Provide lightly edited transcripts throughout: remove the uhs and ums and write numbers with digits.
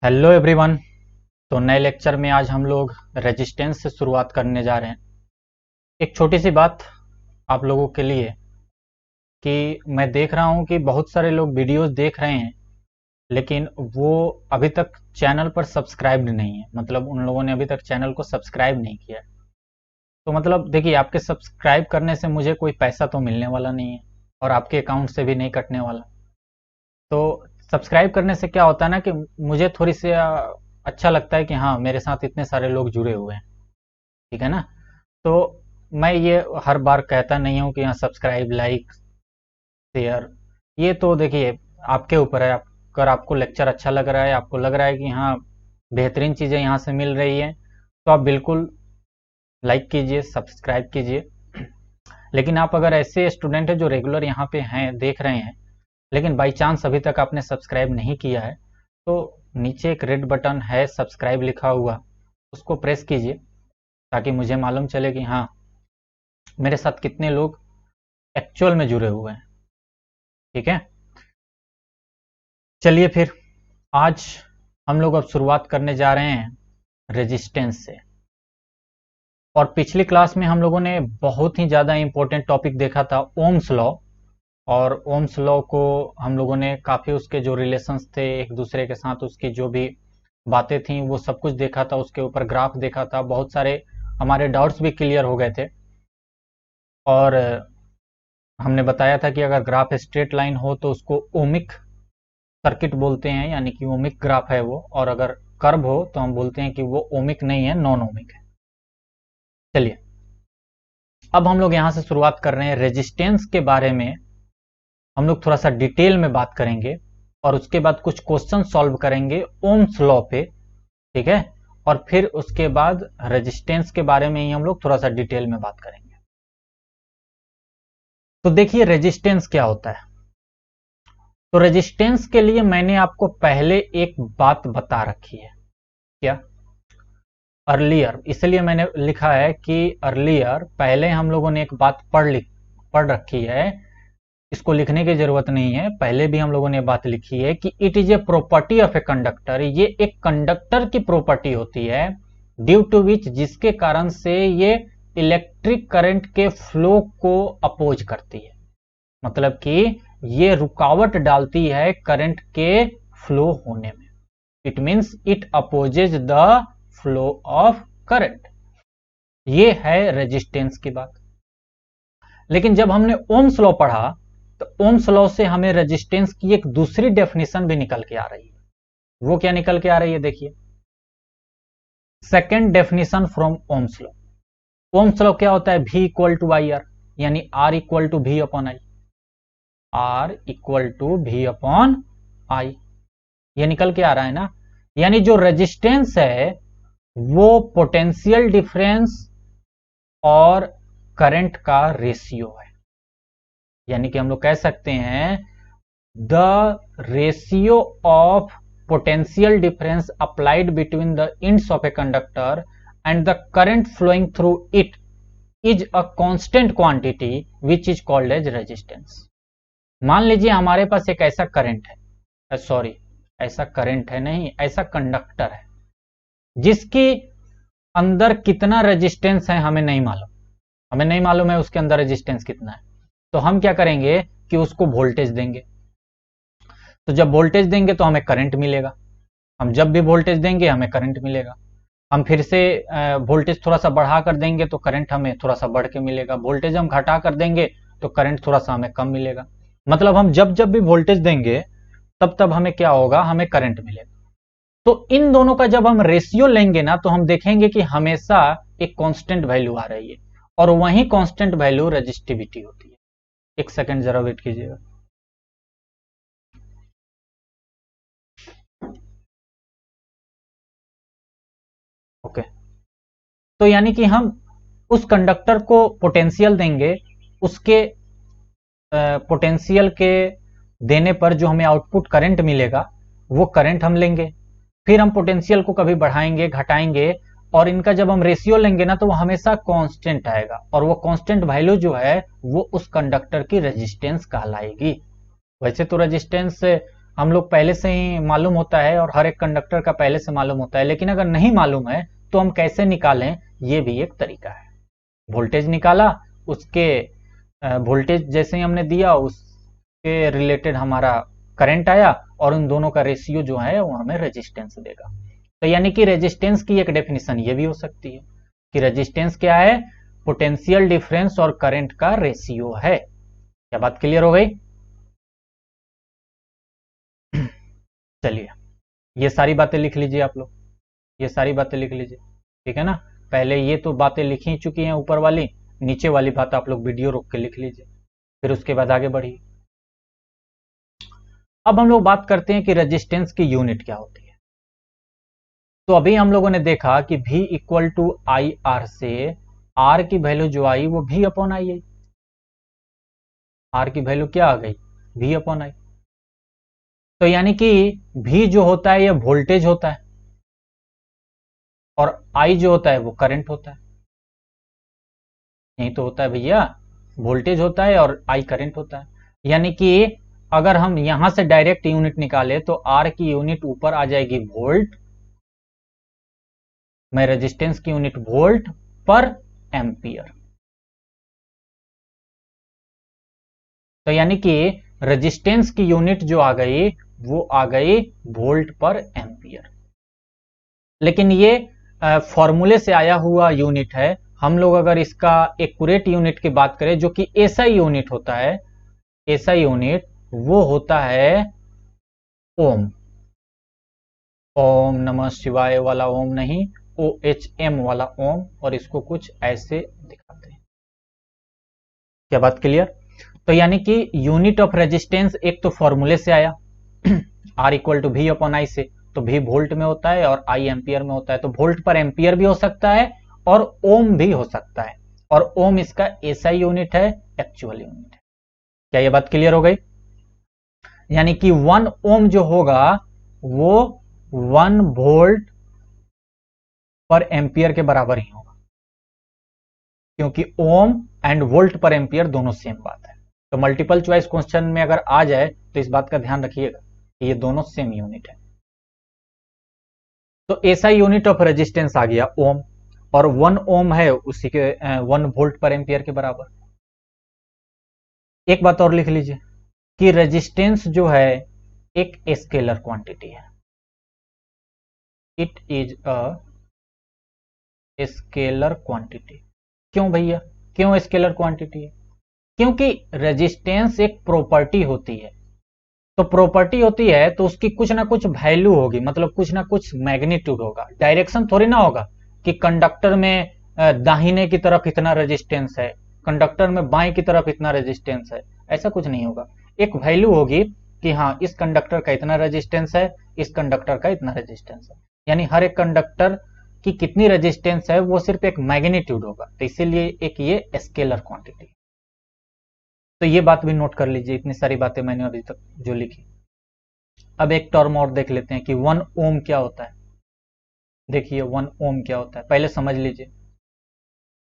Hello everyone. तो नए lecture में आज हम लोग रेजिस्टेंस से शुरुआत करने जा रहे हैं। एक छोटी सी बात आप लोगों के लिए कि मैं देख रहा हूं कि बहुत सारे लोग वीडियोस देख रहे हैं, लेकिन वो अभी तक चैनल पर सब्सक्राइब्ड नहीं है। मतलब उन लोगों ने अभी तक चैनल को सब्सक्राइब नहीं किया है। तो मतलब देखिए, आपके सब्सक्राइब करने से मुझे कोई पैसा तो मिलने वाला नहीं है और आपके अकाउंट से भी नहीं कटने वाला। तो सब्सक्राइब करने से क्या होता है ना कि मुझे थोड़ी सी अच्छा लगता है कि हाँ, मेरे साथ इतने सारे लोग जुड़े हुए हैं। ठीक है ना? तो मैं ये हर बार कहता नहीं हूँ कि हाँ सब्सक्राइब, लाइक, शेयर। ये तो देखिए आपके ऊपर है। अगर आपको लेक्चर अच्छा लग रहा है, आपको लग रहा है कि हाँ बेहतरीन चीज़ें यहाँ से मिल रही हैं, तो आप बिल्कुल लाइक कीजिए, सब्सक्राइब कीजिए। लेकिन आप अगर ऐसे स्टूडेंट हैं जो रेगुलर यहाँ पे हैं, देख रहे हैं, लेकिन बाई चांस अभी तक आपने सब्सक्राइब नहीं किया है, तो नीचे एक रेड बटन है सब्सक्राइब लिखा हुआ, उसको प्रेस कीजिए ताकि मुझे मालूम चले कि हाँ मेरे साथ कितने लोग एक्चुअल में जुड़े हुए हैं। ठीक है, चलिए फिर आज हम लोग अब शुरुआत करने जा रहे हैं रेजिस्टेंस से। और पिछली क्लास में हम लोगों ने बहुत ही ज़्यादा इंपॉर्टेंट टॉपिक देखा था, ओम्स लॉ। और ओम्स लॉ को हम लोगों ने काफ़ी उसके जो रिलेशंस थे एक दूसरे के साथ, उसकी जो भी बातें थी वो सब कुछ देखा था, उसके ऊपर ग्राफ देखा था, बहुत सारे हमारे डाउट्स भी क्लियर हो गए थे। और हमने बताया था कि अगर ग्राफ स्ट्रेट लाइन हो तो उसको ओमिक सर्किट बोलते हैं, यानी कि ओमिक ग्राफ है वो। और अगर कर्व हो तो हम बोलते हैं कि वो ओमिक नहीं है, नॉन ओमिक है। चलिए, अब हम लोग यहां से शुरुआत कर रहे हैं रेजिस्टेंस के बारे में। हम लोग थोड़ा सा डिटेल में बात करेंगे और उसके बाद कुछ क्वेश्चन सॉल्व करेंगे ओम्स लॉ पे। ठीक है, और फिर उसके बाद रेजिस्टेंस के बारे में ही हम लोग थोड़ा सा डिटेल में बात करेंगे। तो देखिए रेजिस्टेंस क्या होता है। तो रेजिस्टेंस के लिए मैंने आपको पहले एक बात बता रखी है। क्या? अर्लियर, इसलिए मैंने लिखा है कि अर्लियर, पहले हम लोगों ने एक बात पढ़ रखी है। इसको लिखने की जरूरत नहीं है, पहले भी हम लोगों ने बात लिखी है कि it is a property of a conductor. ये एक कंडक्टर की प्रॉपर्टी होती है, ड्यू टू विच, जिसके कारण से ये इलेक्ट्रिक करंट के फ्लो को अपोज करती है। मतलब कि ये रुकावट डालती है करंट के फ्लो होने में। It means it opposes the flow of current. ये है रेजिस्टेंस की बात। लेकिन जब हमने ओम्स लॉ पढ़ा तो ओम्स लॉ से हमें रेजिस्टेंस की एक दूसरी डेफिनेशन भी निकल के आ रही है। वो क्या निकल के आ रही है? देखिए, second definition from Ohm's law. Ohm's law क्या होता है? V equal to I R, यानी R equal to V upon I. R equal to V upon I, ये निकल के आ रहा है ना। यानी जो रेजिस्टेंस है वो पोटेंशियल डिफरेंस और करंट का रेशियो है। यानी कि हम लोग कह सकते हैं the ratio of potential difference applied between the ends of a conductor and the current flowing through it is a constant quantity which is called as resistance. मान लीजिए हमारे पास एक ऐसा करंट है, सॉरी ऐसा करंट है नहीं, ऐसा कंडक्टर है जिसकी अंदर कितना रेजिस्टेंस है हमें नहीं मालूम। हमें नहीं मालूम है उसके अंदर रेजिस्टेंस कितना है। तो हम क्या करेंगे कि उसको वोल्टेज देंगे। तो जब वोल्टेज देंगे तो हमें करंट मिलेगा। हम जब भी वोल्टेज देंगे हमें करंट मिलेगा। हम फिर से वोल्टेज थोड़ा सा बढ़ा कर देंगे तो करंट हमें थोड़ा सा बढ़ के मिलेगा। वोल्टेज हम घटा कर देंगे तो करंट थोड़ा सा हमें कम मिलेगा। मतलब हम जब जब भी वोल्टेज देंगे तब तब हमें क्या होगा? हमें करंट मिलेगा। तो इन दोनों का जब हम रेशियो लेंगे ना तो हम देखेंगे कि हमेशा एक कांस्टेंट वैल्यू आ रही है, और वही कांस्टेंट वैल्यू रेजिस्टिविटी होती है। एक सेकंड जरा वेट कीजिएगा। ओके, तो यानी कि हम उस कंडक्टर को पोटेंशियल देंगे, उसके पोटेंशियल के देने पर जो हमें आउटपुट करंट मिलेगा वो करंट हम लेंगे। फिर हम पोटेंशियल को कभी बढ़ाएंगे घटाएंगे, और इनका जब हम रेशियो लेंगे ना तो वो हमेशा कांस्टेंट आएगा, और वो कांस्टेंट वैल्यू जो है वो उस कंडक्टर की रेजिस्टेंस कहलाएगी। वैसे तो रेजिस्टेंस हम लोग पहले से ही मालूम होता है और हर एक कंडक्टर का पहले से मालूम होता है, लेकिन अगर नहीं मालूम है तो हम कैसे निकालें, ये भी एक तरीका है। वोल्टेज निकाला, उसके वोल्टेज जैसे ही हमने दिया उसके रिलेटेड हमारा करंट आया, और उन दोनों का रेशियो जो है वो हमें रेजिस्टेंस देगा। तो यानी कि रेजिस्टेंस की एक डेफिनेशन ये भी हो सकती है कि रेजिस्टेंस क्या है, पोटेंशियल डिफरेंस और करंट का रेशियो है। क्या बात क्लियर हो गई? चलिए, ये सारी बातें लिख लीजिए आप लोग, ये सारी बातें लिख लीजिए, ठीक है ना। पहले ये तो बातें लिखी ही चुकी हैं ऊपर वाली, नीचे वाली बात आप लोग वीडियो रोक के लिख लीजिए, फिर उसके बाद आगे बढ़िए। अब हम लोग बात करते हैं कि रेजिस्टेंस की यूनिट क्या होती है। तो अभी हम लोगों ने देखा कि V equal to I R से R की वैल्यू जो आई वो V अपॉन आई आई। R की वैल्यू क्या आ गई, V अपॉन आई। तो यानी कि V जो होता है ये वोल्टेज होता है, और I जो होता है वो करंट होता है। यही तो होता है भैया, वोल्टेज होता है और I करंट होता है। यानी कि अगर हम यहां से डायरेक्ट यूनिट निकाले तो R की यूनिट ऊपर आ जाएगी वोल्ट, में रेजिस्टेंस की यूनिट वोल्ट पर एम्पियर। तो यानी कि रेजिस्टेंस की यूनिट जो आ गई वो आ गई वोल्ट पर एम्पियर। लेकिन ये फॉर्मूले से आया हुआ यूनिट है। हम लोग अगर इसका एक्यूरेट यूनिट की बात करें जो कि एसआई यूनिट होता है, एसआई यूनिट वो होता है ओम। ओम नमः शिवाय वाला ओम नहीं, OHM वाला ओम, और इसको कुछ ऐसे दिखाते हैं। क्या बात क्लियर? तो यानी कि यूनिट ऑफ रेजिस्टेंस एक तो फॉर्मूले से आया R equal to V upon I से, तो V वोल्ट में होता है और I एम्पियर में होता है, तो वोल्ट पर एम्पियर भी हो सकता है और ओम भी हो सकता है, और ओम इसका एसआई यूनिट है, एक्चुअल यूनिट है। क्या ये बात क्लियर हो गई? यानी कि 1 ओम जो होगा वो 1 वोल्ट पर एम्पियर के बराबर ही होगा, क्योंकि ओम एंड वोल्ट पर एम्पियर दोनों सेम बात है। तो मल्टीपल चॉइस क्वेश्चन में अगर आ जाए तो इस बात का ध्यान रखिएगा कि ये दोनों सेम यूनिट है। तो ऐसा यूनिट ऑफ रेजिस्टेंस आ गया ओम, और 1 ओम है उसी के 1 वोल्ट पर एम्पियर के बराबर। एक बात और लिख लीजिए कि रेजिस्टेंस जो है एक स्केलर क्वांटिटी है, it is a scalar quantity. क्यों भैया, क्यों स्केलर क्वांटिटी है? क्योंकि रेजिस्टेंस एक प्रॉपर्टी होती है, तो प्रॉपर्टी होती है तो उसकी कुछ ना कुछ वैल्यू होगी, मतलब कुछ ना कुछ मैग्नीट्यूड होगा। डायरेक्शन थोड़ी ना होगा कि कंडक्टर में दाहिने की तरफ इतना रेजिस्टेंस है, कंडक्टर में बाएं की तरफ इतना रेजिस्टेंस है, ऐसा कुछ नहीं होगा। एक वैल्यू होगी कि हाँ इस कंडक्टर का इतना रेजिस्टेंस है, इस कंडक्टर का इतना रेजिस्टेंस है, यानी हर एक कंडक्टर की कितनी रेजिस्टेंस है वो सिर्फ एक मैग्नीट्यूड होगा, तो इसीलिए एक ये स्केलर क्वांटिटी। तो ये बात भी नोट कर लीजिए, इतनी सारी बातें मैंने अभी तक जो लिखी। अब एक टर्म और देख लेते हैं कि 1 ओम क्या होता है। देखिए 1 ओम क्या होता है, पहले समझ लीजिए।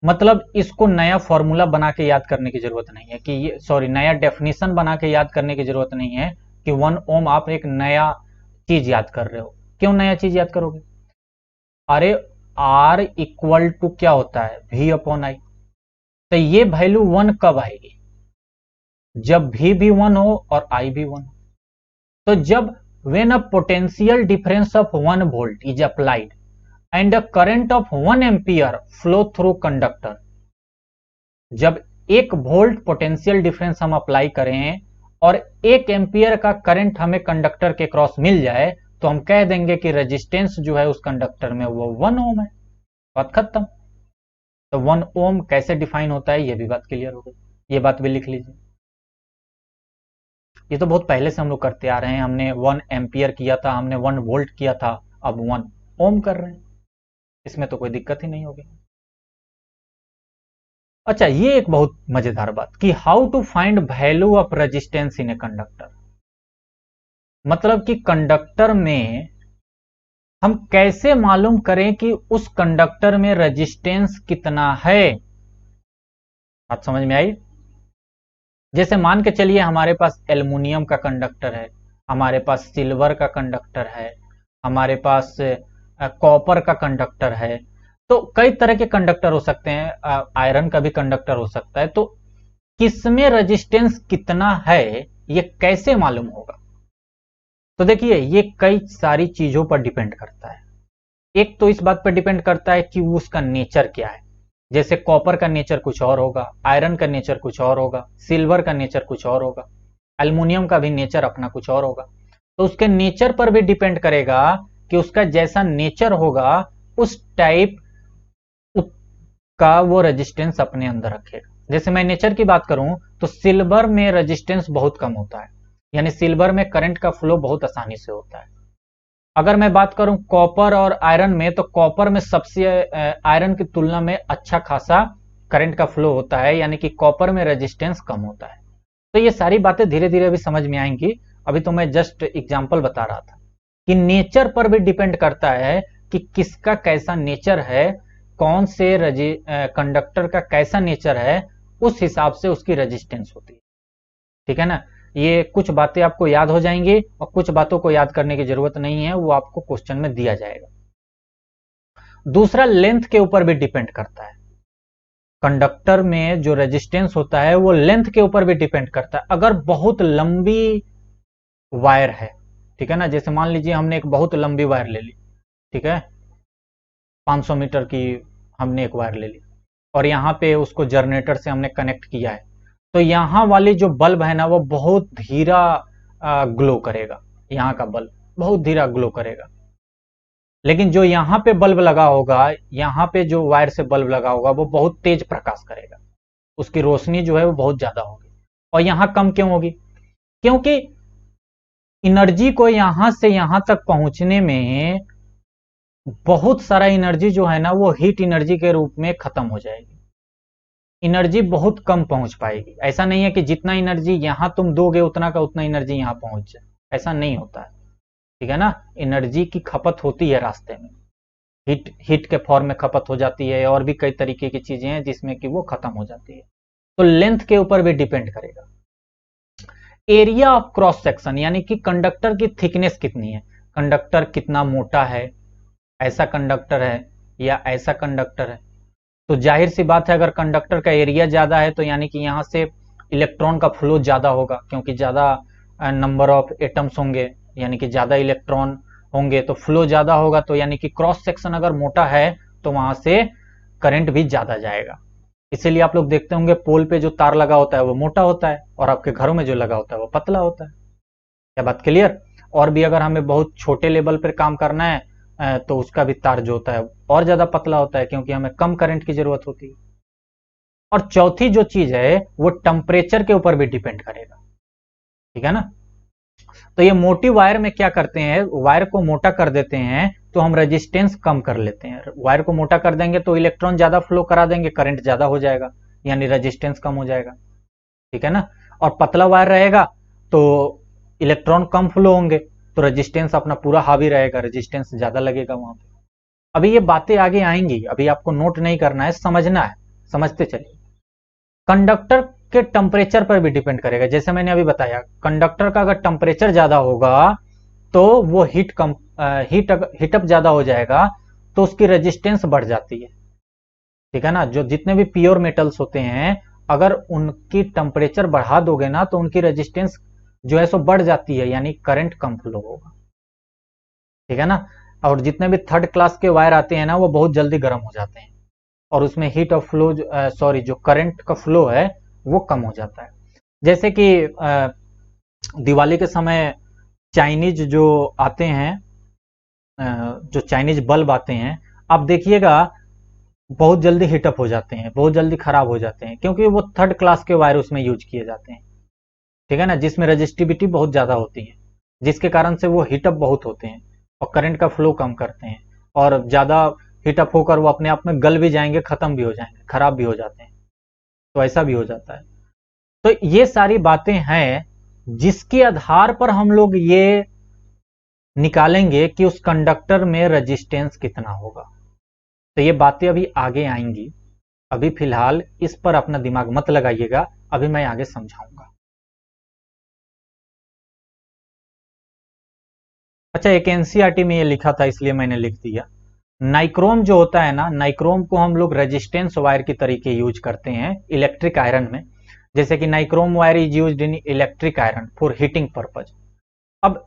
मतलब इसको नया फॉर्मूला बना के याद करने की जरूरत नहीं है कि ये, सॉरी, नया डेफिनेशन बना के याद करने की जरूरत नहीं है कि 1 ओम आप एक नया चीज याद कर रहे हो। क्यों नया चीज याद करोगे? अरे R इक्वल टू क्या होता है, V अपॉन आई। तो ये वैल्यू 1 कब आएगी? जब V भी 1 हो और I भी 1 हो। तो जब when a potential difference of 1 volt is applied and a current of 1 ampere flow through conductor, जब 1 वोल्ट पोटेंशियल डिफरेंस हम अप्लाई करें और 1 एम्पियर का करंट हमें कंडक्टर के क्रॉस मिल जाए, तो हम कह देंगे कि रेजिस्टेंस जो है उस कंडक्टर में वो 1 ओम है। बात खत्म। तो 1 ओम कैसे डिफाइन होता है ये भी बात क्लियर हो गई, ये बात भी लिख लीजिए। ये तो बहुत पहले से हम लोग करते आ रहे हैं, हमने 1 एम्पियर किया था, हमने 1 वोल्ट किया था, अब 1 ओम कर रहे हैं, इसमें तो कोई दिक्कत ही नहीं होगी। अच्छा, ये एक बहुत मजेदार बात कि how to find value of resistance in a conductor. मतलब कि कंडक्टर में हम कैसे मालूम करें कि उस कंडक्टर में रेजिस्टेंस कितना है। बात समझ में आई? जैसे मान के चलिए हमारे पास एल्युमिनियम का कंडक्टर है, हमारे पास सिल्वर का कंडक्टर है, हमारे पास कॉपर का कंडक्टर है। तो कई तरह के कंडक्टर हो सकते हैं, आयरन का भी कंडक्टर हो सकता है। तो किसमें रेजिस्टेंस कितना है ये कैसे मालूम होगा? तो देखिए, ये कई सारी चीजों पर डिपेंड करता है। एक तो इस बात पर डिपेंड करता है कि उसका नेचर क्या है। जैसे कॉपर का नेचर कुछ और होगा, आयरन का नेचर कुछ और होगा, सिल्वर का नेचर कुछ और होगा, एल्युमिनियम का भी नेचर अपना कुछ और होगा। तो उसके नेचर पर भी डिपेंड करेगा कि उसका जैसा नेचर होगा उस टाइप का वो रेजिस्टेंस अपने अंदर रखेगा। जैसे मैं नेचर की बात करूं तो सिल्वर में रेजिस्टेंस बहुत कम होता है, यानी सिल्वर में करंट का फ्लो बहुत आसानी से होता है। अगर मैं बात करूं कॉपर और आयरन में, तो कॉपर में सबसे आयरन की तुलना में अच्छा खासा करंट का फ्लो होता है, यानी कि कॉपर में रेजिस्टेंस कम होता है। तो ये सारी बातें धीरे धीरे अभी समझ में आएंगी। अभी तो मैं जस्ट एग्जांपल बता रहा था कि नेचर पर भी डिपेंड करता है कि किसका कैसा नेचर है, कौन से कंडक्टर का कैसा नेचर है, उस हिसाब से उसकी रेजिस्टेंस होती है। ठीक है ना? ये कुछ बातें आपको याद हो जाएंगी और कुछ बातों को याद करने की जरूरत नहीं है, वो आपको क्वेश्चन में दिया जाएगा। दूसरा, लेंथ के ऊपर भी डिपेंड करता है। कंडक्टर में जो रेजिस्टेंस होता है वो लेंथ के ऊपर भी डिपेंड करता है। अगर बहुत लंबी वायर है, ठीक है ना, जैसे मान लीजिए हमने एक बहुत लंबी वायर ले ली, ठीक है, 500 मीटर की हमने एक वायर ले ली और यहाँ पे उसको जनरेटर से हमने कनेक्ट किया है, तो यहाँ वाली जो बल्ब है ना वो बहुत धीरा ग्लो करेगा। यहाँ का बल्ब बहुत धीरा ग्लो करेगा। लेकिन जो यहाँ पे बल्ब लगा होगा, यहाँ पे जो वायर से बल्ब लगा होगा वो बहुत तेज प्रकाश करेगा, उसकी रोशनी जो है वो बहुत ज्यादा होगी। और यहाँ कम क्यों होगी? क्योंकि एनर्जी को यहां से यहां तक पहुंचने में बहुत सारा एनर्जी जो है ना वो हीट एनर्जी के रूप में खत्म हो जाएगी। एनर्जी बहुत कम पहुंच पाएगी। ऐसा नहीं है कि जितना एनर्जी यहां तुम दोगे उतना का उतना एनर्जी यहां पहुंच जाए, ऐसा नहीं होता है। ठीक है ना? एनर्जी की खपत होती है रास्ते में, हीट के फॉर्म में खपत हो जाती है, और भी कई तरीके की चीजें हैं जिसमें कि वो खत्म हो जाती है। तो लेंथ के ऊपर भी डिपेंड करेगा। एरिया ऑफ क्रॉस सेक्शन, यानी कि कंडक्टर की थिकनेस कितनी है, कंडक्टर कितना मोटा है, ऐसा कंडक्टर है या ऐसा कंडक्टर है। तो जाहिर सी बात है, अगर कंडक्टर का एरिया ज्यादा है तो यानी कि यहां से इलेक्ट्रॉन का फ्लो ज्यादा होगा, क्योंकि ज्यादा नंबर ऑफ एटम्स होंगे, यानी कि ज्यादा इलेक्ट्रॉन होंगे तो फ्लो ज्यादा होगा। तो यानी कि क्रॉस सेक्शन अगर मोटा है तो वहां से करंट भी ज्यादा जाएगा। इसीलिए आप लोग देखते होंगे पोल पे जो तार लगा होता है वो मोटा होता है और आपके घरों में जो लगा होता है वो पतला होता है। क्या बात क्लियर? और भी अगर हमें बहुत छोटे लेवल पर काम करना है तो उसका भी तार जो होता है और ज्यादा पतला होता है, क्योंकि हमें कम करंट की जरूरत होती है। और चौथी जो चीज है वो टेम्परेचर के ऊपर भी डिपेंड करेगा। ठीक है ना? तो ये मोटी वायर में क्या करते हैं, वायर को मोटा कर देते हैं तो हम रेजिस्टेंस कम कर लेते हैं। वायर को मोटा कर देंगे तो इलेक्ट्रॉन ज्यादा फ्लो करा देंगे, करंट ज्यादा हो जाएगा, यानी रेजिस्टेंस कम हो जाएगा। ठीक है ना? और पतला वायर रहेगा तो इलेक्ट्रॉन कम फ्लो होंगे, तो रेजिस्टेंस अपना पूरा हावी रहेगा, रेजिस्टेंस ज्यादा लगेगा वहां पे। अभी ये बातें आगे आएंगी, अभी आपको नोट नहीं करना है, समझना है, समझते चलिए। कंडक्टर के टेम्परेचर पर भी डिपेंड करेगा। जैसे मैंने अभी बताया, कंडक्टर का अगर टेम्परेचर ज्यादा होगा तो वो हीटअप ज्यादा हो जाएगा, तो उसकी रेजिस्टेंस बढ़ जाती है। ठीक है ना? जो जितने भी प्योर मेटल्स होते हैं, अगर उनकी टेम्परेचर बढ़ा दोगे ना तो उनकी रेजिस्टेंस जो है सो बढ़ जाती है, यानी करंट कम फ्लो होगा। ठीक है ना? और जितने भी थर्ड क्लास के वायर आते हैं ना वो बहुत जल्दी गर्म हो जाते हैं और उसमें हीट ऑफ फ्लो, सॉरी, जो करंट का फ्लो है वो कम हो जाता है। जैसे कि दिवाली के समय चाइनीज जो आते हैं, जो चाइनीज बल्ब आते हैं, आप देखिएगा बहुत जल्दी हीटअप हो जाते हैं, बहुत जल्दी खराब हो जाते हैं, क्योंकि वो थर्ड क्लास के वायर उसमें यूज किए जाते हैं। ठीक है ना? जिसमें रजिस्टिविटी बहुत ज्यादा होती है, जिसके कारण से वो हीटअप बहुत होते हैं और करंट का फ्लो कम करते हैं, और ज्यादा हीटअप होकर वो अपने आप में गल भी जाएंगे, खत्म भी हो जाएंगे, खराब भी हो जाते हैं। तो ऐसा भी हो जाता है। तो ये सारी बातें हैं जिसके आधार पर हम लोग ये निकालेंगे कि उस कंडक्टर में रेजिस्टेंस कितना होगा। तो ये बातें अभी आगे आएंगी, अभी फिलहाल इस पर अपना दिमाग मत लगाइएगा, अभी मैं आगे समझाऊंगा। अच्छा, एक एनसीईआरटी में ये लिखा था इसलिए मैंने लिख दिया। नाइक्रोम जो होता है ना, नाइक्रोम को हम लोग रेजिस्टेंस वायर की तरीके यूज करते हैं इलेक्ट्रिक आयरन में। जैसे कि nichrome wire is used in electric iron for heating purpose. अब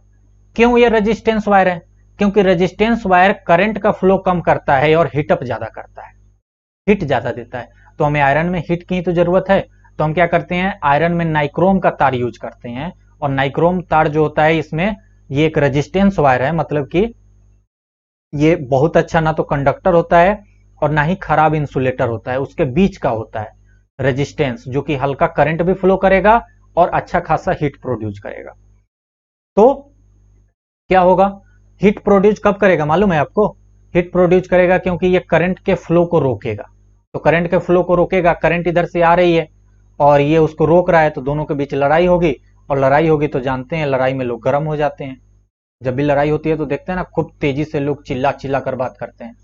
क्यों ये रेजिस्टेंस वायर है? क्योंकि रेजिस्टेंस वायर करंट का फ्लो कम करता है और हीटअप ज्यादा करता है, हीट ज्यादा देता है। तो हमें आयरन में हीट की तो जरूरत है, तो हम क्या करते हैं, आयरन में नाइक्रोम का तार यूज करते हैं। और नाइक्रोम तार जो होता है इसमें, ये एक रेजिस्टेंस वायर है, मतलब कि ये बहुत अच्छा ना तो कंडक्टर होता है और ना ही खराब इंसुलेटर होता है, उसके बीच का होता है रेजिस्टेंस, जो कि हल्का करंट भी फ्लो करेगा और अच्छा खासा हीट प्रोड्यूस करेगा। तो क्या होगा, हीट प्रोड्यूस कब करेगा मालूम है आपको? हीट प्रोड्यूस करेगा क्योंकि ये करंट के फ्लो को रोकेगा। तो करंट के फ्लो को रोकेगा, करंट इधर से आ रही है और ये उसको रोक रहा है, तो दोनों के बीच लड़ाई होगी। और लड़ाई होगी तो जानते हैं लड़ाई में लोग गर्म हो जाते हैं। जब भी लड़ाई होती है तो देखते हैं ना, खूब तेजी से लोग चिल्ला चिल्ला कर बात करते हैं।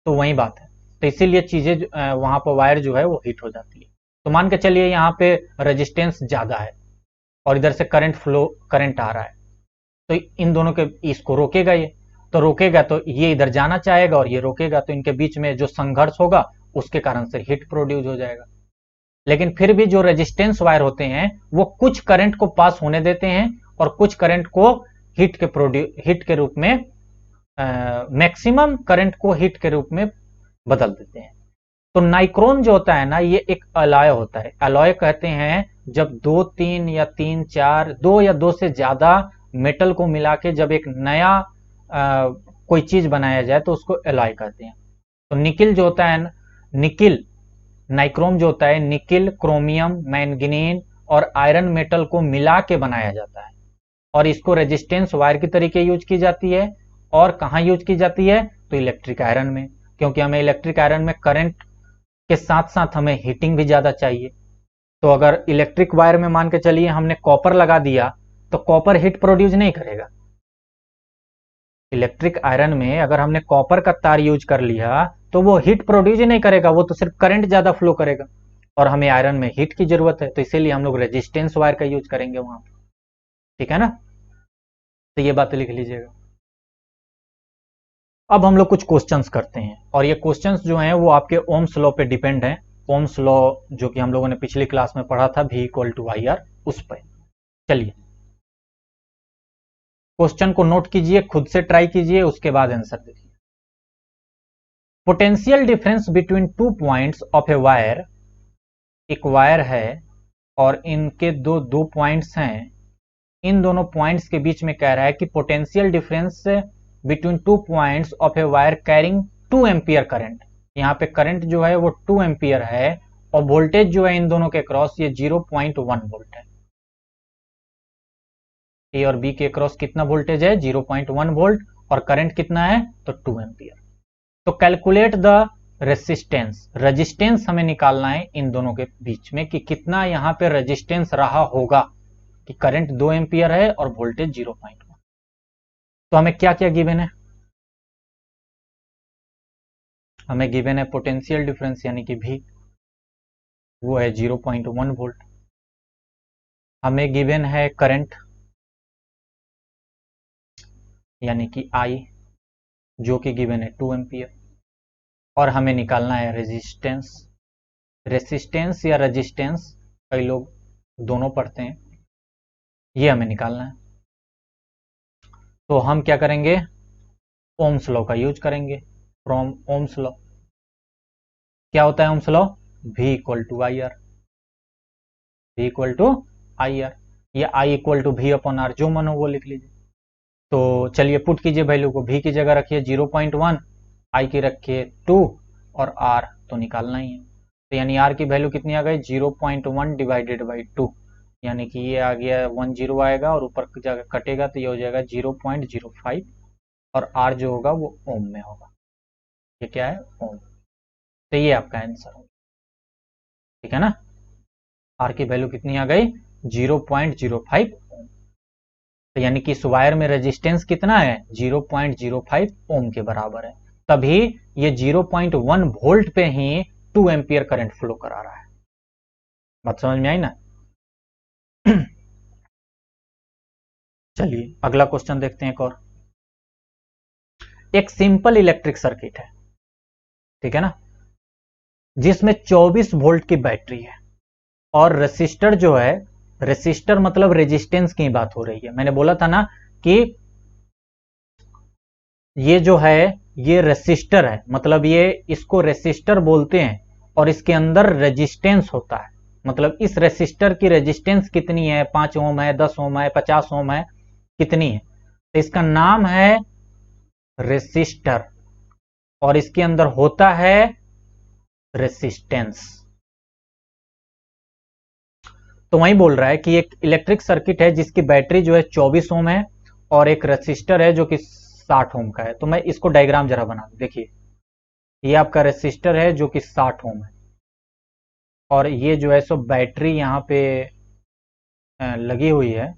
तो वही बात है। तो इसीलिए चीजें वहां पर वायर जो है वो हीट हो जाती है। तो मान के चलिए यहाँ पे रेजिस्टेंस ज्यादा है और इधर से करंट फ्लो, करंट आ रहा है, तो इन दोनों के, इसको रोकेगा ये। तो रोकेगा तो ये इधर जाना चाहेगा और ये रोकेगा, तो इनके बीच में जो संघर्ष होगा उसके कारण से हीट प्रोड्यूस हो जाएगा। लेकिन फिर भी जो रेजिस्टेंस वायर होते हैं वो कुछ करंट को पास होने देते हैं और कुछ करंट को हीट के रूप में, मैक्सिमम करंट को हीट के रूप में बदल देते हैं। तो नाइक्रोम जो होता है ना, ये एक अलॉय होता है। अलॉय कहते हैं जब दो तीन या तीन चार, दो या दो से ज्यादा मेटल को मिला के जब एक नया कोई चीज बनाया जाए तो उसको अलॉय कहते हैं। तो निकिल जो होता है, निकिल, नाइक्रोम जो होता है, निकिल, क्रोमियम, मैंगनीज और आयरन मेटल को मिला के बनाया जाता है और इसको रेजिस्टेंस वायर की तरीके यूज की जाती है। और कहां यूज की जाती है? तो इलेक्ट्रिक आयरन में, क्योंकि हमें इलेक्ट्रिक आयरन में करंट के साथ साथ हमें हीटिंग भी ज्यादा चाहिए। तो अगर इलेक्ट्रिक वायर में मान के चलिए हमने कॉपर लगा दिया, तो कॉपर हीट प्रोड्यूस नहीं करेगा। इलेक्ट्रिक आयरन में अगर हमने कॉपर का तार यूज कर लिया तो वो हीट प्रोड्यूस ही नहीं करेगा, वो तो सिर्फ करंट ज्यादा फ्लो करेगा। और हमें आयरन में हीट की जरूरत है, तो इसीलिए हम लोग रेजिस्टेंस वायर का यूज करेंगे वहां। ठीक है ना? तो ये बात लिख लीजिएगा। अब हम लोग कुछ क्वेश्चंस करते हैं और ये क्वेश्चंस जो हैं वो आपके ओम्स लॉ पे डिपेंड हैं। ओम्स लॉ जो कि हम लोगों ने पिछली क्लास में पढ़ा था, V equal to I R, उस पर। चलिए क्वेश्चन को नोट कीजिए, खुद से ट्राई कीजिए, उसके बाद आंसर देखिए। Potential difference between two points of a wire, एक वायर है और इनके दो दो पॉइंट्स हैं। इन दोनों पॉइंट्स के बीच में कह रहा है कि potential difference between two points of a wire carrying 2 ampere current. यहाँ पे करंट जो है वो 2 एम्पियर है और वोल्टेज जो है इन दोनों के क्रॉस ये 0.1 वोल्ट है। ए और बी के क्रॉस कितना वोल्टेज है? 0.1 वोल्ट। और करंट कितना है? तो 2 एम्पियर। तो कैलकुलेट द रेसिस्टेंस, रेजिस्टेंस हमें निकालना है इन दोनों के बीच में कि कितना यहाँ पे रेजिस्टेंस रहा होगा, कि करंट 2 एम्पियर है और वोल्टेज 0.1। तो हमें क्या क्या गिवन है? हमें गिवन है पोटेंशियल डिफरेंस यानी कि V, वो है 0.1 वोल्ट। हमें गिवन है करंट यानी कि I, जो कि गिवन है 2 एम्पियर। और हमें निकालना है रेजिस्टेंस, रेसिस्टेंस या रेजिस्टेंस, कई लोग दोनों पढ़ते हैं, ये हमें निकालना है। तो हम क्या करेंगे? ओम्स लॉ का यूज करेंगे। फ्रॉम ओम्स लॉ क्या होता है? Ohm's law V equal to I R, V equal to I R, या I equal to V upon R, जो मन हो वो लिख लीजिए। तो चलिए पुट कीजिए वैल्यू को, V की जगह रखिए 0.1, I की रखिए 2 और R तो निकालना ही है। तो यानी R की वैल्यू कितनी आ गई? 0.1 डिवाइडेड बाई 2, यानी कि ये आ गया 10 आएगा और ऊपर की जगह कटेगा तो ये हो जाएगा 0.05 और R जो होगा वो ओम में होगा। ये क्या है? ओम। तो ये आपका आंसर होगा। ठीक है ना? R की वैल्यू कितनी आ गई? 0.05 ओम। तो यानी कि इस वायर में रेजिस्टेंस कितना है? 0.05 ओम के बराबर है। तभी ये 0.1 वोल्ट पे ही 2 एम्पियर करंट फ्लो करा रहा है। बात समझ में आई ना? चलिए अगला क्वेश्चन देखते हैं एक और। एक सिंपल इलेक्ट्रिक सर्किट है, ठीक है ना, जिसमें 24 वोल्ट की बैटरी है और रेसिस्टर जो है, रेसिस्टर मतलब रेजिस्टेंस की बात हो रही है। मैंने बोला था ना कि ये जो है ये रेसिस्टर है, मतलब ये इसको रेसिस्टर बोलते हैं और इसके अंदर रेजिस्टेंस होता है। मतलब इस रेसिस्टर की रेजिस्टेंस कितनी है, 5 ओम है, 10 ओम है, 50 ओम है, कितनी है, तो इसका नाम है रेसिस्टर और इसके अंदर होता है रेसिस्टेंस। तो वही बोल रहा है कि एक इलेक्ट्रिक सर्किट है जिसकी बैटरी जो है 24 ओम है और एक रेसिस्टर है जो कि 60 ओम का है। तो मैं इसको डायग्राम जरा बना दूं, देखिए ये आपका रेसिस्टर है जो कि 60 ओम है और ये जो है सो बैटरी यहाँ पे लगी हुई है,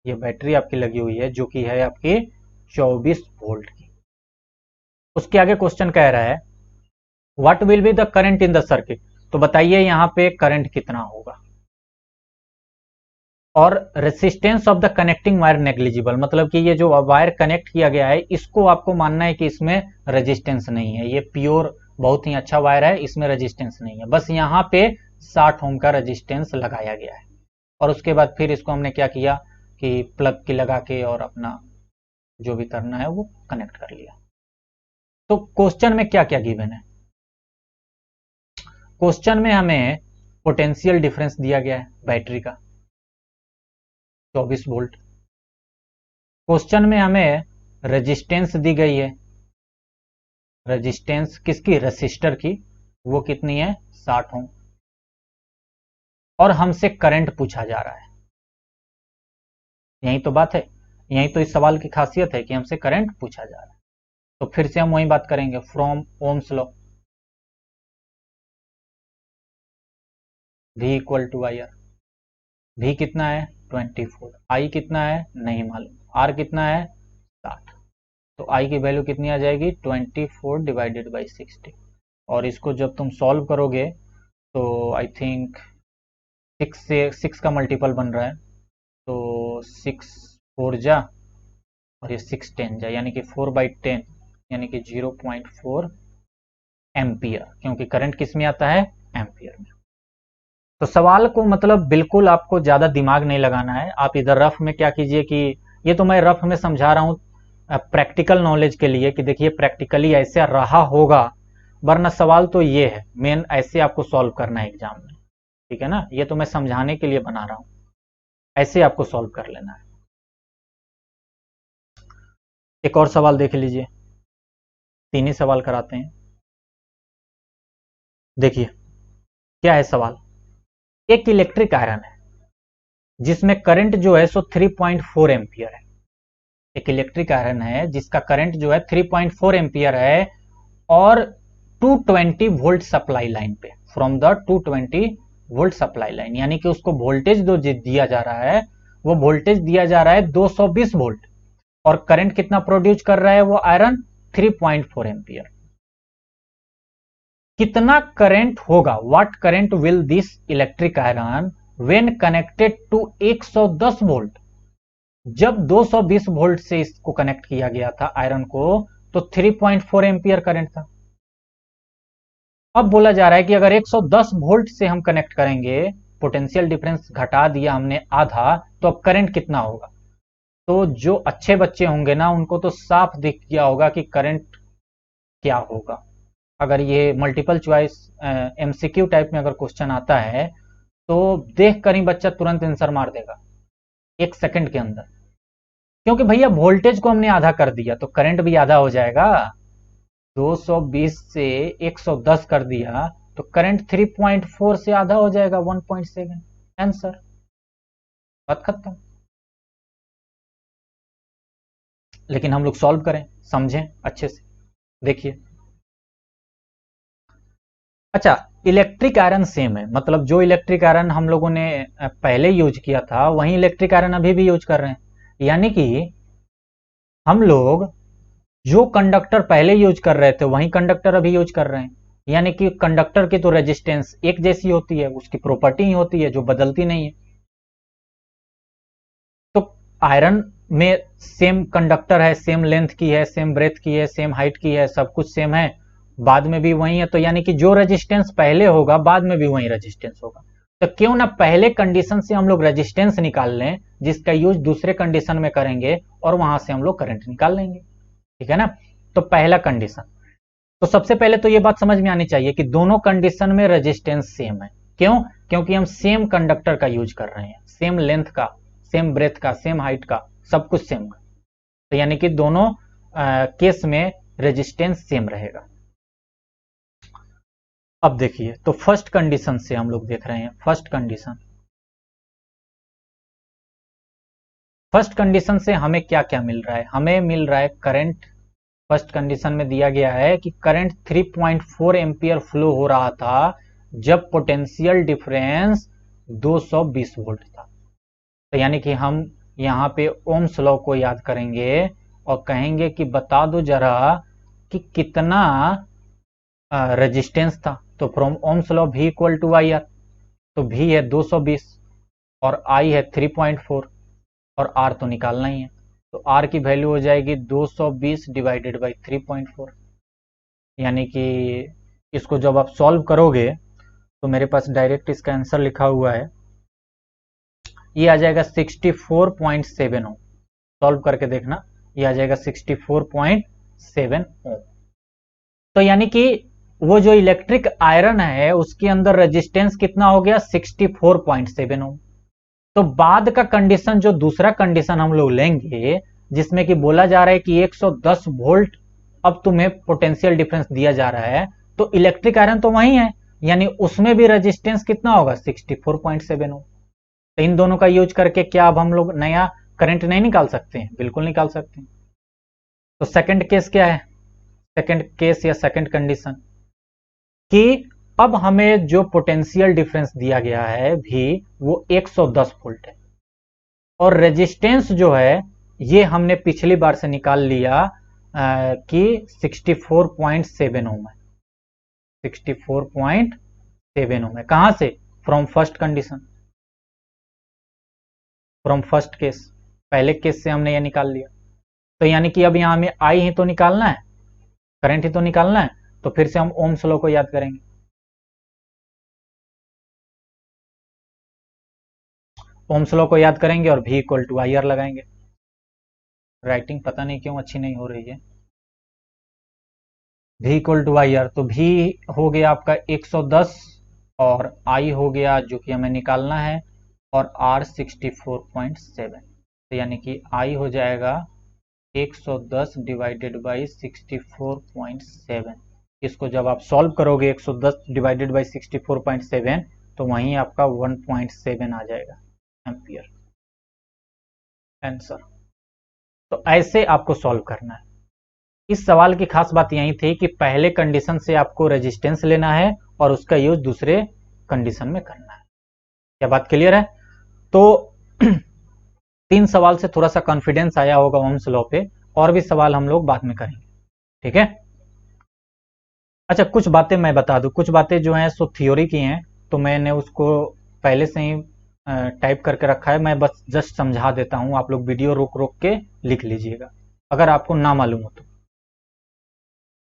ये बैटरी आपकी लगी हुई है जो कि है आपकी 24 वोल्ट की। उसके आगे क्वेश्चन कह रहा है what will be the current in the circuit, तो बताइए यहाँ पे करंट कितना होगा। और resistance of the connecting wire negligible, मतलब कि ये जो वायर कनेक्ट किया गया है इसको आपको मानना है कि इसमें रेजिस्टेंस नहीं है, ये प्योर बहुत ही अच्छा वायर है, इसमें रेजिस्टेंस नहीं है, बस यहाँ पे 60 ओम का रेजिस्टेंस लगाया गया है। और उसके बाद फिर इसको हमने क्या किया कि प्लग की लगा के और अपना जो भी करना है वो कनेक्ट कर लिया। तो क्वेश्चन में क्या क्या गिवन है, क्वेश्चन में हमें पोटेंशियल डिफरेंस दिया गया है बैटरी का 24 वोल्ट। क्वेश्चन में हमें रेजिस्टेंस दी गई है, रेजिस्टेंस किसकी, रेसिस्टर की, वो कितनी है 60 ओम। और हमसे करंट पूछा जा रहा है, यही तो बात है, यही तो इस सवाल की खासियत है कि हमसे करंट पूछा जा रहा है। तो फिर से हम वही बात करेंगे from Ohm's law, V equal to I R. V कितना है 24, I कितना है नहीं मालूम, R कितना है 60, तो I की वैल्यू कितनी आ जाएगी 24 डिवाइडेड बाई 60। और इसको जब तुम सॉल्व करोगे तो आई थिंक 6 से 6 का मल्टीपल बन रहा है, तो 6 4 जा और ये 6 10 जा, यानी कि 4/10 यानी कि 0.4 एम्पियर, क्योंकि करंट किस में आता है एम्पियर में। तो सवाल को मतलब बिल्कुल आपको ज्यादा दिमाग नहीं लगाना है, आप इधर रफ में क्या कीजिए कि ये तो मैं रफ में समझा रहा हूं प्रैक्टिकल नॉलेज के लिए कि देखिए प्रैक्टिकली ऐसे रहा होगा, वरना सवाल तो ये है मेन ऐसे आपको सॉल्व करना है एग्जाम में, ठीक है ना, ये तो मैं समझाने के लिए बना रहा हूं, ऐसे आपको सॉल्व कर लेना है। एक और सवाल देख लीजिए, 3 ही सवाल कराते हैं। देखिए क्या है सवाल, एक इलेक्ट्रिक आयरन है जिसमें करंट जो है सो 3.4 एम्पियर है, एक इलेक्ट्रिक आयरन है जिसका करंट जो है 3.4 एम्पियर है और 220 वोल्ट सप्लाई लाइन पे, from the 220 volt supply line, यानी कि उसको वोल्टेज जो दिया जा रहा है वो वोल्टेज दिया जा रहा है 220 वोल्ट और करंट कितना प्रोड्यूस कर रहा है वो आयरन 3.4 एम्पियर। कितना करंट होगा, what current will this electric iron when connected to 110 volt, जब 220 वोल्ट से इसको कनेक्ट किया गया था आयरन को तो 3.4 एम्पियर करंट था। अब बोला जा रहा है कि अगर 110 वोल्ट से हम कनेक्ट करेंगे, पोटेंशियल डिफरेंस घटा दिया हमने आधा, तो अब करंट कितना होगा। तो जो अच्छे बच्चे होंगे ना उनको तो साफ दिख गया होगा कि करंट क्या होगा। अगर ये मल्टीपल चॉइस एमसीक्यू टाइप में अगर क्वेश्चन आता है तो देख कर ही बच्चा तुरंत आंसर मार देगा 1 सेकंड के अंदर, क्योंकि भैया वोल्टेज को हमने आधा कर दिया तो करंट भी आधा हो जाएगा। 220 से 110 कर दिया तो करंट 3.4 से आधा हो जाएगा 1.7, आंसर, बात खत्म। लेकिन हम लोग सॉल्व करें, समझें अच्छे से, देखिए अच्छा इलेक्ट्रिक आयरन सेम है, मतलब जो इलेक्ट्रिक आयरन हम लोगों ने पहले यूज किया था वही इलेक्ट्रिक आयरन अभी भी यूज कर रहे हैं, यानी कि हम लोग जो कंडक्टर पहले यूज कर रहे थे वही कंडक्टर अभी यूज कर रहे हैं, यानी कि कंडक्टर की तो रेजिस्टेंस एक जैसी होती है, उसकी प्रॉपर्टी ही होती है जो बदलती नहीं है। तो आयरन में सेम कंडक्टर है, सेम लेंथ की है, सेम ब्रेथ की है, सेम हाइट की है, सब कुछ सेम है, बाद में भी वही है, तो यानी कि जो रेजिस्टेंस पहले होगा बाद में भी वही रेजिस्टेंस होगा। तो क्यों ना पहले कंडीशन से हम लोग रेजिस्टेंस निकाल लें, जिसका यूज दूसरे कंडीशन में करेंगे और वहां से हम लोग करंट निकाल लेंगे। ठीक है ना। तो पहला कंडीशन, तो सबसे पहले तो ये बात समझ में आनी चाहिए कि दोनों कंडीशन में रेजिस्टेंस सेम है। क्यों? क्योंकि हम सेम कंडक्टर का यूज कर रहे हैं, सेम लेंथ का, सेम ब्रेथ का, सेम हाइट का, सब कुछ सेम का। तो यानी कि दोनों केस में रेजिस्टेंस सेम रहेगा। अब देखिए, तो फर्स्ट कंडीशन से हम लोग देख रहे हैं। फर्स्ट कंडीशन से हमें क्या क्या मिल रहा है? हमें मिल रहा है करंट। फर्स्ट कंडीशन में दिया गया है कि करंट 3.4 एम्पियर फ्लो हो रहा था जब पोटेंशियल डिफरेंस 220 वोल्ट था। तो यानी कि हम यहाँ पे ओम्स लॉ को याद करेंगे और कहेंगे कि बता दो जरा कि कितना रेजिस्टेंस था। तो from Ohm's law V equal to I R, तो V है 220 और I है 3.4 और R तो निकालना ही है। तो R की वैल्यू हो जाएगी 220 डिवाइडेड बाई 3.4, यानी कि इसको जब आप सॉल्व करोगे तो मेरे पास डायरेक्ट इसका आंसर लिखा हुआ है, ये आ जाएगा 64.7 ओम। सॉल्व करके देखना, ये आ जाएगा 64.7 ओम। तो यानी कि वो जो इलेक्ट्रिक आयरन है उसके अंदर रेजिस्टेंस कितना हो गया? 64.7 ओम। तो बाद का कंडीशन, जो दूसरा कंडीशन हम लोग लेंगे जिसमें कि बोला जा रहा है कि 110 वोल्ट अब तुम्हें पोटेंशियल डिफरेंस दिया जा रहा है, तो इलेक्ट्रिक आयरन तो वही है, यानी उसमें भी रेजिस्टेंस कितना होगा? 64.7 ओम। तो इन दोनों का यूज करके क्या अब हम लोग नया करंट नहीं निकाल सकते हैं? बिल्कुल निकाल सकते हैं। तो सेकंड केस क्या है? सेकंड केस या सेकंड कंडीशन कि अब हमें जो पोटेंशियल डिफरेंस दिया गया है भी वो 110 वोल्ट है और रेजिस्टेंस जो है ये हमने पिछली बार से निकाल लिया कि 64.7 ओम है। 64.7 ओम है। कहां से? From first condition, from first case, पहले केस से हमने ये निकाल लिया। तो यानी कि अब यहां हमें आई ही तो निकालना है, करंट ही तो निकालना है, तो फिर से हम ओम्स लॉ को याद करेंगे। ओम्स लॉ को याद करेंगे और V equal to I R लगाएंगे। राइटिंग पता नहीं क्यों अच्छी नहीं हो रही है। V equal to I R, तो V हो गया आपका 110 और I हो गया जो कि हमें निकालना है और R 64.7, तो यानी कि I हो जाएगा 110 डिवाइडेड बाई 64.7। इसको जब आप सॉल्व करोगे 110 डिवाइडेड बाई 64.7 तो वहीं आपका 1.7 आ जाएगा एम्पियर आंसर। तो ऐसे आपको सॉल्व करना है। इस सवाल की खास बात यही थी कि पहले कंडीशन से आपको रेजिस्टेंस लेना है और उसका यूज दूसरे कंडीशन में करना है। क्या बात क्लियर है? तो 3 सवाल से थोड़ा सा कॉन्फिडेंस आया होगा ओम्स लॉ पे, और भी सवाल हम लोग बाद में करेंगे। ठीक है। अच्छा, कुछ बातें मैं बता दूं, कुछ बातें जो हैं सो थ्योरी की हैं, तो मैंने उसको पहले से ही टाइप करके रखा है, मैं बस जस्ट समझा देता हूं, आप लोग वीडियो रोक रोक के लिख लीजिएगा अगर आपको ना मालूम हो तो।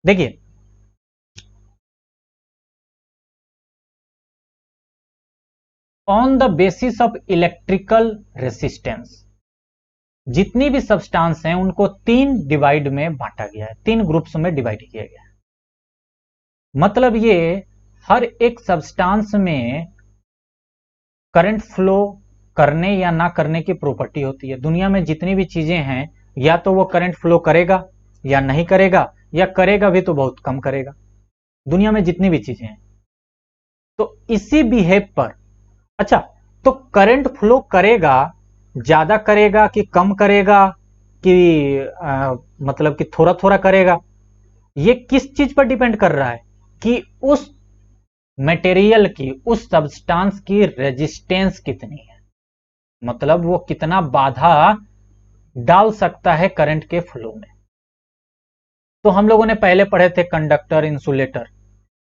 देखिए, on the basis of electrical resistance जितनी भी सब्सटेंस हैं उनको 3 डिवाइड में बांटा गया है, 3 ग्रुप्स में डिवाइड किया गया है। मतलब ये हर एक सब्सटेंस में करंट फ्लो करने या ना करने की प्रॉपर्टी होती है। दुनिया में जितनी भी चीजें हैं या तो वो करंट फ्लो करेगा या नहीं करेगा, या करेगा भी तो बहुत कम करेगा। दुनिया में जितनी भी चीजें हैं, तो इसी बिहेव पर, अच्छा, तो करंट फ्लो करेगा, ज्यादा करेगा कि कम करेगा कि मतलब कि थोड़ा थोड़ा करेगा, ये किस चीज पर डिपेंड कर रहा है? कि उस मटेरियल की, उस सब्सटेंस की रेजिस्टेंस कितनी है, मतलब वो कितना बाधा डाल सकता है करंट के फ्लो में। तो हम लोगों ने पहले पढ़े थे कंडक्टर, इंसुलेटर।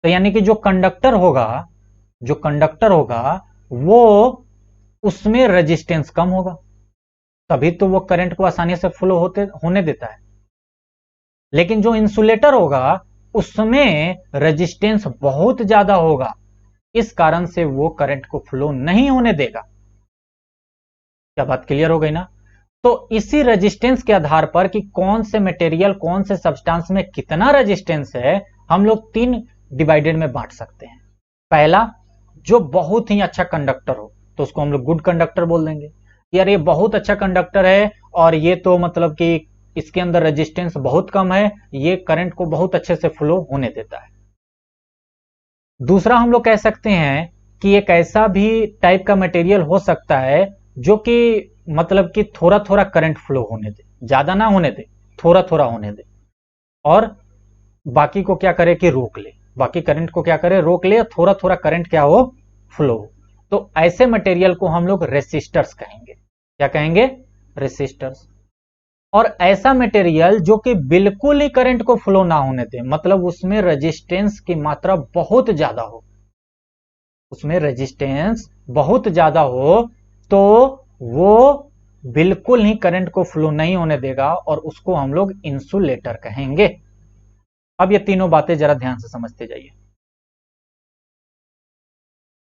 तो यानी कि जो कंडक्टर होगा, जो कंडक्टर होगा वो उसमें रेजिस्टेंस कम होगा, तभी तो वो करंट को आसानी से फ्लो होने देता है। लेकिन जो इंसुलेटर होगा उसमें रेजिस्टेंस बहुत ज्यादा होगा, इस कारण से वो करंट को फ्लो नहीं होने देगा। क्या बात क्लियर हो गई ना? तो इसी रेजिस्टेंस के आधार पर कि कौन से मटेरियल कौन से सब्सटेंस में कितना रेजिस्टेंस है, हम लोग 3 डिवाइडेड में बांट सकते हैं। पहला, जो बहुत ही अच्छा कंडक्टर हो तो उसको हम लोग गुड कंडक्टर बोल देंगे, यार ये बहुत अच्छा कंडक्टर है और ये तो मतलब कि इसके अंदर रेजिस्टेंस बहुत कम है, ये करंट को बहुत अच्छे से फ्लो होने देता है। दूसरा हम लोग कह सकते हैं कि एक ऐसा भी टाइप का मटेरियल हो सकता है जो कि मतलब कि थोड़ा थोड़ा करंट फ्लो होने दे, ज्यादा ना होने दे, थोड़ा थोड़ा होने दे, और बाकी को क्या करे कि रोक ले, बाकी करंट को क्या करे रोक ले, थोड़ा थोड़ा करंट क्या हो फ्लो हो। तो ऐसे मटेरियल को हम लोग रेसिस्टर्स कहेंगे। क्या कहेंगे? रेसिस्टर्स। और ऐसा मटेरियल जो कि बिल्कुल ही करंट को फ्लो ना होने दे, मतलब उसमें रेजिस्टेंस की मात्रा बहुत ज्यादा हो, उसमें रेजिस्टेंस बहुत ज्यादा हो, तो वो बिल्कुल ही करंट को फ्लो नहीं होने देगा और उसको हम लोग इंसुलेटर कहेंगे। अब ये तीनों बातें जरा ध्यान से समझते जाइए।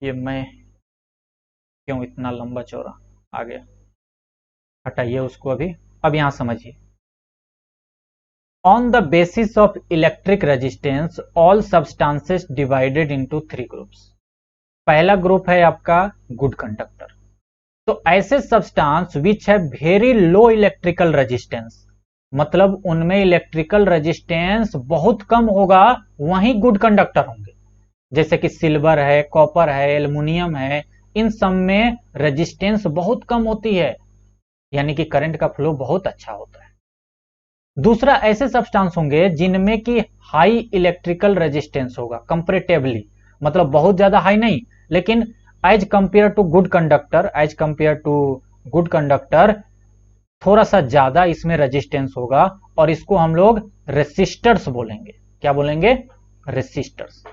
ये मैं क्यों इतना लंबा चौड़ा आ गया, हटाइए उसको अभी। अब यहां समझिए। On the basis of electric resistance, all substances divided into 3 groups. पहला ग्रुप है आपका गुड कंडक्टर। तो ऐसे सब्सटेंस विच है वेरी लो इलेक्ट्रिकल रेजिस्टेंस, मतलब उनमें इलेक्ट्रिकल रेजिस्टेंस बहुत कम होगा, वही गुड कंडक्टर होंगे। जैसे कि सिल्वर है, कॉपर है, एल्युमिनियम है, इन सब में रेजिस्टेंस बहुत कम होती है, यानी कि करंट का फ्लो बहुत अच्छा होता है। दूसरा, ऐसे सब्सटेंस होंगे जिनमें की हाई इलेक्ट्रिकल रेजिस्टेंस होगा कंपैरेटिवली, मतलब बहुत ज्यादा हाई नहीं, लेकिन as compare to good conductor, as compare to good conductor थोड़ा सा ज्यादा इसमें रेजिस्टेंस होगा, और इसको हम लोग रेसिस्टर्स बोलेंगे। क्या बोलेंगे? रेसिस्टर्स।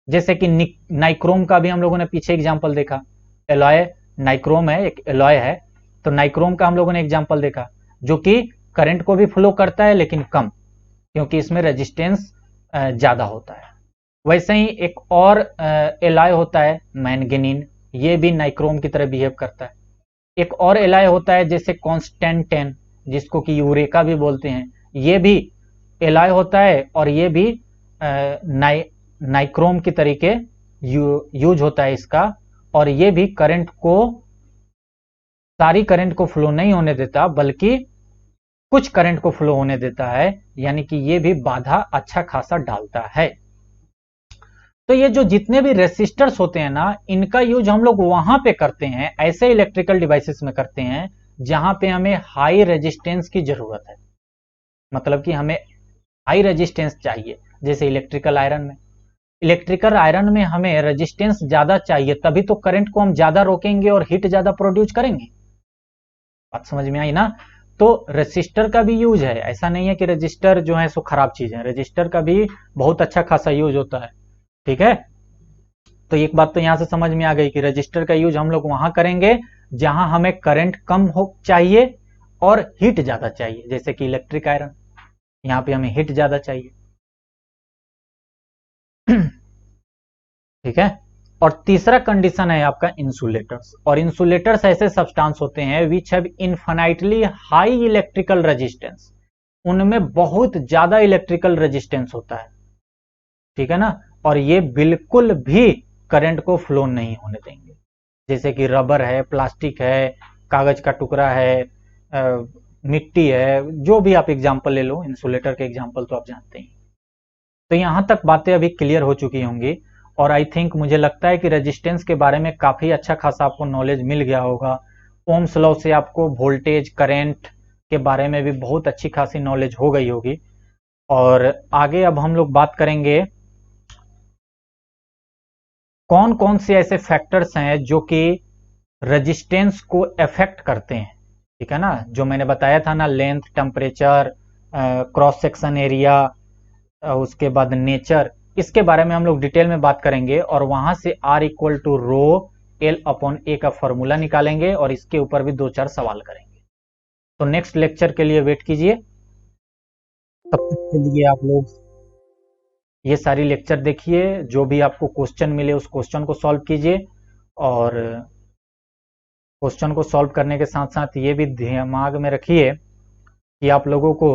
जैसे कि नाइक्रोम का भी हम लोगों ने पीछे एग्जांपल देखा, एलॉय नाइक्रोम है, एक एलॉय है, तो नाइक्रोम का हम लोगों ने एग्जांपल देखा जो कि करंट को भी फ्लो करता है लेकिन कम, क्योंकि इसमें रेजिस्टेंस ज्यादा होता है। वैसे ही एक और एलॉय होता है मैंगनीन, ये भी नाइक्रोम की तरह बिहेव करता है। एक और एलॉय होता है जैसे कॉन्स्टेंटेन, जिसको कि यूरेका भी बोलते हैं, ये भी एलॉय होता है और ये भी नाइक्रोम की तरीके यूज होता है इसका, और ये भी करंट को, सारी करंट को फ्लो नहीं होने देता बल्कि कुछ करंट को फ्लो होने देता है, यानी कि ये भी बाधा अच्छा खासा डालता है। तो ये जो जितने भी रेसिस्टर्स होते हैं ना, इनका यूज हम लोग वहां पे करते हैं, ऐसे इलेक्ट्रिकल डिवाइसेस में करते हैं जहां पे हमें हाई रेजिस्टेंस की जरूरत है, मतलब कि हमें हाई रेजिस्टेंस चाहिए। जैसे इलेक्ट्रिकल आयरन में, इलेक्ट्रिकल आयरन में हमें रेजिस्टेंस ज्यादा चाहिए, तभी तो करंट को हम ज्यादा रोकेंगे और हीट ज्यादा प्रोड्यूस करेंगे। बात समझ में आई ना? तो रजिस्टर का भी यूज है, ऐसा नहीं है कि रजिस्टर जो है सो खराब चीज है, रजिस्टर का भी बहुत अच्छा खासा यूज होता है। ठीक है, तो एक बात तो यहां से समझ में आ गई कि रजिस्टर का यूज हम लोग वहां करेंगे जहां हमें करंट कम हो चाहिए और हीट ज्यादा चाहिए, जैसे कि इलेक्ट्रिक आयरन, यहां पे हमें हीट ज्यादा चाहिए। ठीक है। और तीसरा कंडीशन है आपका इंसुलेटर्स, और इंसुलेटर्स ऐसे सब्सटेंस होते हैं which have infinitely high electrical resistance, उनमें बहुत ज्यादा इलेक्ट्रिकल रेजिस्टेंस होता है। ठीक है ना? और ये बिल्कुल भी करंट को फ्लो नहीं होने देंगे, जैसे कि रबर है, प्लास्टिक है, कागज का टुकड़ा है, मिट्टी है, जो भी आप एग्जाम्पल ले लो, इंसुलेटर के एग्जाम्पल तो आप जानते हैं। तो यहां तक बातें अभी क्लियर हो चुकी होंगी, और आई थिंक मुझे लगता है कि रेजिस्टेंस के बारे में काफी अच्छा खासा आपको नॉलेज मिल गया होगा। ओम्स लॉ से आपको वोल्टेज करंट के बारे में भी बहुत अच्छी खासी नॉलेज हो गई होगी। और आगे अब हम लोग बात करेंगे कौन कौन से ऐसे फैक्टर्स हैं जो कि रेजिस्टेंस को अफेक्ट करते हैं। ठीक है ना? जो मैंने बताया था ना, length, temperature, cross section area, उसके बाद नेचर, इसके बारे में हम लोग डिटेल में बात करेंगे, और वहां से R equal to rho L upon A का फॉर्मूला निकालेंगे और इसके ऊपर भी 2-4 सवाल करेंगे। तो नेक्स्ट लेक्चर के लिए वेट कीजिए। तब तक के लिए आप लोग ये सारी लेक्चर देखिए, जो भी आपको क्वेश्चन मिले उस क्वेश्चन को सॉल्व कीजिए, और क्वेश्चन को सॉल्व करने के साथ साथ ये भी दिमाग में रखिए कि आप लोगों को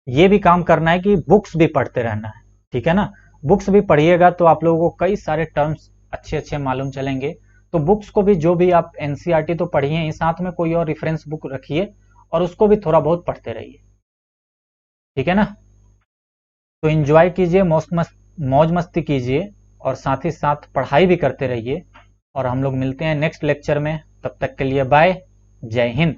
ये भी काम करना है कि बुक्स भी पढ़ते रहना है, ठीक है ना। बुक्स भी पढ़िएगा तो आप लोगों को कई सारे टर्म्स अच्छे अच्छे मालूम चलेंगे। तो बुक्स को भी, जो भी आप एनसीईआरटी तो पढ़िए ही, साथ में कोई और रेफरेंस बुक रखिए और उसको भी थोड़ा बहुत पढ़ते रहिए, ठीक है ना। तो एंजॉय कीजिए, मौज मस्ती कीजिए, और साथ ही साथ पढ़ाई भी करते रहिए। और हम लोग मिलते हैं नेक्स्ट लेक्चर में। तब तक के लिए बाय, जय हिंद।